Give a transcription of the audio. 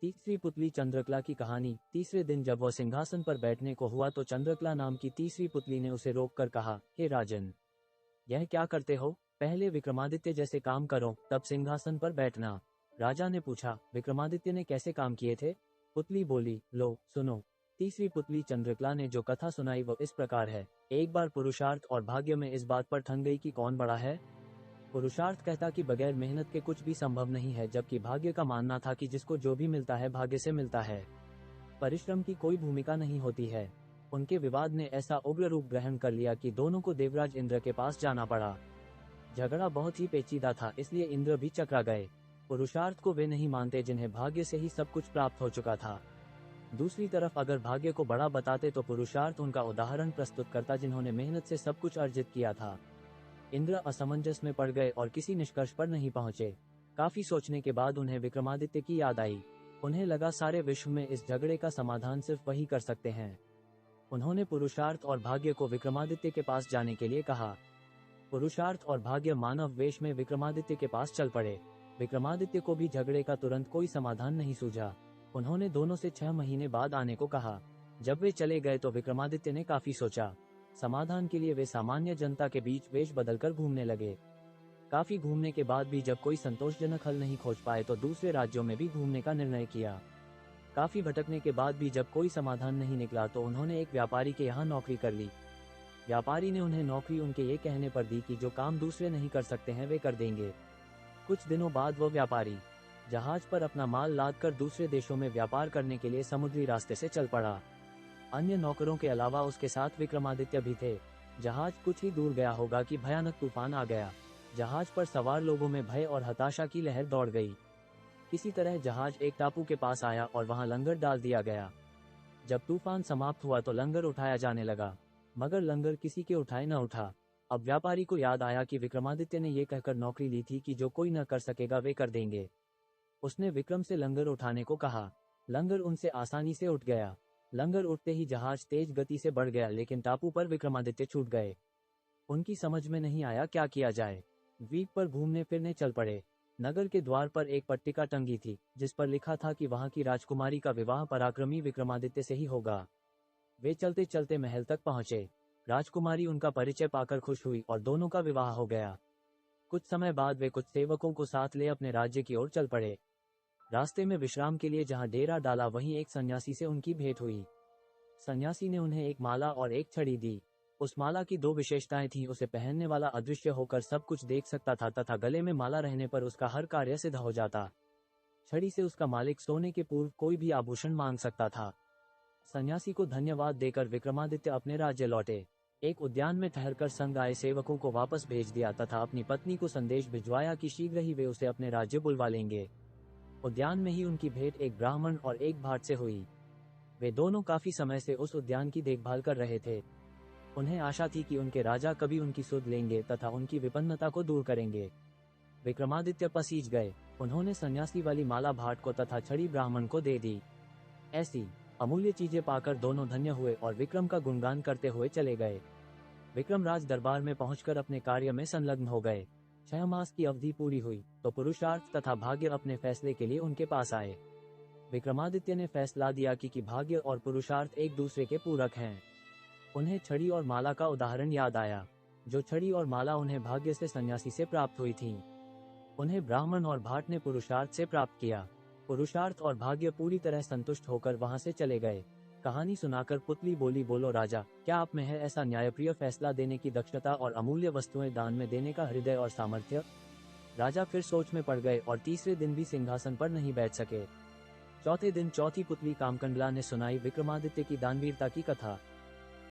तीसरी पुतली चंद्रकला की कहानी। तीसरे दिन जब वह सिंहासन पर बैठने को हुआ तो चंद्रकला नाम की तीसरी पुतली ने उसे रोककर कहा, हे राजन, यह क्या करते हो? पहले विक्रमादित्य जैसे काम करो, तब सिंहासन पर बैठना। राजा ने पूछा, विक्रमादित्य ने कैसे काम किए थे? पुतली बोली, लो सुनो। तीसरी पुतली चंद्रकला ने जो कथा सुनाई वो इस प्रकार है। एक बार पुरुषार्थ और भाग्य में इस बात पर ठन गई कि कौन बड़ा है। पुरुषार्थ कहता कि बगैर मेहनत के कुछ भी संभव नहीं है, जबकि भाग्य का मानना था कि जिसको जो भी मिलता है भाग्य से मिलता है, परिश्रम की कोई भूमिका नहीं होती है। उनके विवाद ने ऐसा उग्र रूप ग्रहण कर लिया कि दोनों को देवराज इंद्र के पास जाना पड़ा। झगड़ा बहुत ही पेचीदा था, इसलिए इंद्र भी चकरा गए। पुरुषार्थ को वे नहीं मानते जिन्हें भाग्य से ही सब कुछ प्राप्त हो चुका था। दूसरी तरफ अगर भाग्य को बड़ा बताते तो पुरुषार्थ उनका उदाहरण प्रस्तुत करता जिन्होंने मेहनत से सब कुछ अर्जित किया था। इंद्र असमंजस में पड़ गए और किसी निष्कर्ष पर नहीं पहुंचे। काफी सोचने के बाद उन्हें विक्रमादित्य की याद आई। उन्हें लगा सारे विश्व में इस झगड़े का समाधान सिर्फ वही कर सकते हैं। उन्होंने पुरुषार्थ और भाग्य को विक्रमादित्य के पास जाने के लिए कहा। पुरुषार्थ और भाग्य मानव वेश में विक्रमादित्य के पास चल पड़े। विक्रमादित्य को भी झगड़े का तुरंत कोई समाधान नहीं सूझा। उन्होंने दोनों से 6 महीने बाद आने को कहा। जब वे चले गए तो विक्रमादित्य ने काफी सोचा। समाधान के लिए वे सामान्य जनता के बीच वेश बदलकर घूमने लगे। काफी घूमने के बाद भी जब कोई संतोषजनक हल नहीं खोज पाए तो दूसरे राज्यों में भी घूमने का निर्णय किया। काफी भटकने के बाद भी जब कोई समाधान नहीं निकला तो उन्होंने एक व्यापारी के यहाँ नौकरी कर ली। व्यापारी ने उन्हें नौकरी उनके ये कहने पर दी कि जो काम दूसरे नहीं कर सकते हैं वे कर देंगे। कुछ दिनों बाद वो व्यापारी जहाज पर अपना माल लादकर दूसरे देशों में व्यापार करने के लिए समुद्री रास्ते से चल पड़ा। अन्य नौकरों के अलावा उसके साथ विक्रमादित्य भी थे। जहाज कुछ ही दूर गया होगा कि भयानक तूफान आ गया। जहाज पर सवार लोगों में भय और हताशा की लहर दौड़ गई। किसी तरह जहाज एक टापू के पास आया और वहां लंगर डाल दिया गया। जब तूफान समाप्त हुआ तो लंगर उठाया जाने लगा, मगर लंगर किसी के उठाए न उठा। अब व्यापारी को याद आया कि विक्रमादित्य ने ये कहकर नौकरी ली थी कि जो कोई न कर सकेगा वे कर देंगे। उसने विक्रम से लंगर उठाने को कहा। लंगर उनसे आसानी से उठ गया। लंगर उठते ही जहाज तेज गति से बढ़ गया, लेकिन टापू पर विक्रमादित्य छूट गए। उनकी समझ में नहीं आया क्या किया जाए। द्वीप पर घूमने फिरने चल पड़े। नगर के द्वार पर एक पट्टिका टंगी थी जिस पर लिखा था कि वहां की राजकुमारी का विवाह पराक्रमी विक्रमादित्य से ही होगा। वे चलते चलते महल तक पहुंचे। राजकुमारी उनका परिचय पाकर खुश हुई और दोनों का विवाह हो गया। कुछ समय बाद वे कुछ सेवकों को साथ ले अपने राज्य की ओर चल पड़े। रास्ते में विश्राम के लिए जहां डेरा डाला वहीं एक सन्यासी से उनकी भेंट हुई। सन्यासी ने उन्हें एक माला और एक छड़ी दी। उस माला की 2 विशेषताएं थीं। उसे पहनने वाला अदृश्य होकर सब कुछ देख सकता था तथा गले में माला रहने पर उसका हर कार्य सिद्ध हो जाता। छड़ी से उसका मालिक सोने के पूर्व कोई भी आभूषण मांग सकता था। सन्यासी को धन्यवाद देकर विक्रमादित्य अपने राज्य लौटे। एक उद्यान में ठहरकर संग आए सेवकों को वापस भेज दिया तथा अपनी पत्नी को संदेश भिजवाया कि शीघ्र ही वे उसे अपने राज्य बुलवा लेंगे। उद्यान में ही उनकी भेंट एक ब्राह्मण और एक भाट से हुई। वे दोनों काफी समय से उस उद्यान की देखभाल कर रहे थे। उन्हें आशा थी कि उनके राजा कभी उनकी सुध लेंगे तथा उनकी विपन्नता को दूर करेंगे। विक्रमादित्य पसीज गए। उन्होंने सन्यासी वाली माला भाट को तथा छड़ी ब्राह्मण को दे दी। ऐसी अमूल्य चीजें पाकर दोनों धन्य हुए और विक्रम का गुणगान करते हुए चले गए। विक्रम राज दरबार में पहुंचकर अपने कार्य में संलग्न हो गए। 6 मास की अवधि पूरी हुई तो पुरुषार्थ तथा भाग्य अपने फैसले के लिए उनके पास आए। विक्रमादित्य ने फैसला दिया कि भाग्य और पुरुषार्थ एक दूसरे के पूरक हैं। उन्हें छड़ी और माला का उदाहरण याद आया। जो छड़ी और माला उन्हें भाग्य से सन्यासी से प्राप्त हुई थीं, उन्हें ब्राह्मण और भाट ने पुरुषार्थ से प्राप्त किया। पुरुषार्थ और भाग्य पूरी तरह संतुष्ट होकर वहां से चले गए। कहानी सुनाकर पुतली बोली, बोलो राजा, क्या आप में है ऐसा न्यायप्रिय फैसला देने की दक्षता और अमूल्य वस्तुएं दान में देने का हृदय और सामर्थ्य? राजा फिर सोच में पड़ गए और तीसरे दिन भी सिंहासन पर नहीं बैठ सके। चौथे दिन चौथी पुतली कामकंडला ने सुनाई विक्रमादित्य की दानवीरता की कथा।